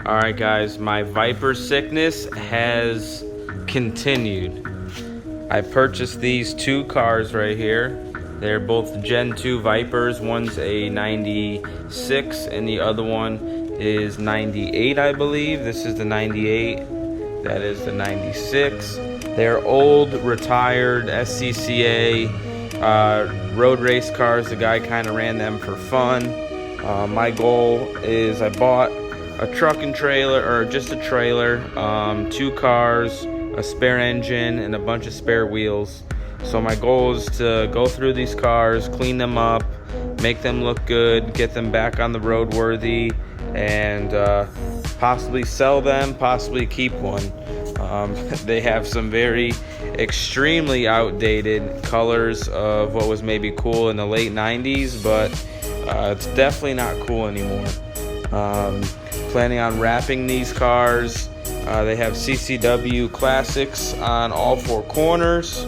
Alright guys, my Viper sickness has continued. I purchased these two cars right here. They're both Gen 2 Vipers. One's a 96 and the other one is 98, I believe. This is the 98. That is the 96. They're old, retired SCCA road race cars. The guy kind of ran them for fun. My goal is I bought a truck and trailer, or just a trailer, two cars, a spare engine, and a bunch of spare wheels. So my goal is to go through these cars, clean them up, make them look good, get them back on the road worthy, and possibly sell them, possibly keep one. They have some very extremely outdated colors of what was maybe cool in the late 90s, but it's definitely not cool anymore. Planning on wrapping these cars. They have CCW classics on all four corners,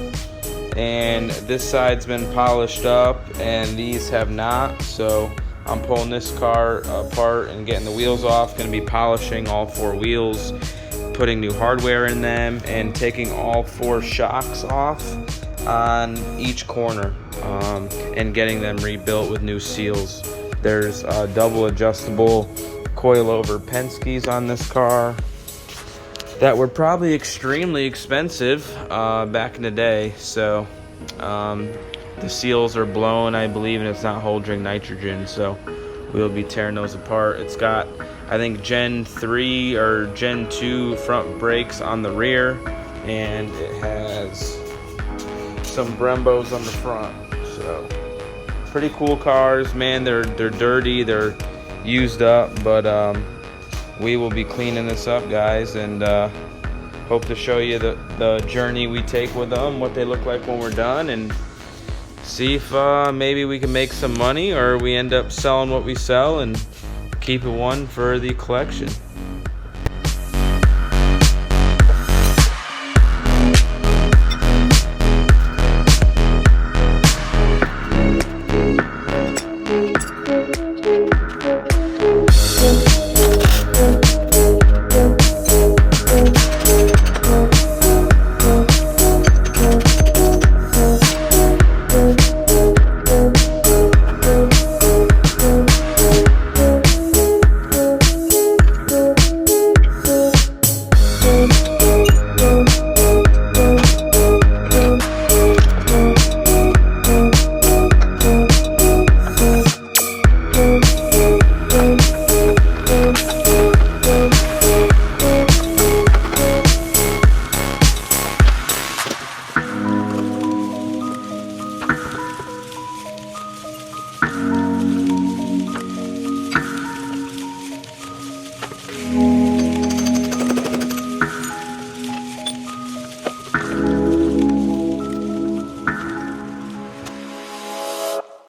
and this side's been polished up and these have not, so I'm pulling this car apart and getting the wheels off. Going to be polishing all four wheels, putting new hardware in them, and taking all four shocks off on each corner, and getting them rebuilt with new seals. There's double adjustable coilover Penske's on this car that were probably extremely expensive back in the day. So the seals are blown, I believe, and it's not holding nitrogen, so we'll be tearing those apart. It's got, I think, Gen 3 or Gen 2 front brakes on the rear, and it has some Brembos on the front. So pretty cool cars, man. They're dirty, they're used up, but we will be cleaning this up, guys, and hope to show you the journey we take with them, what they look like when we're done, and see if maybe we can make some money, or we end up selling what we sell and keep it one for the collection.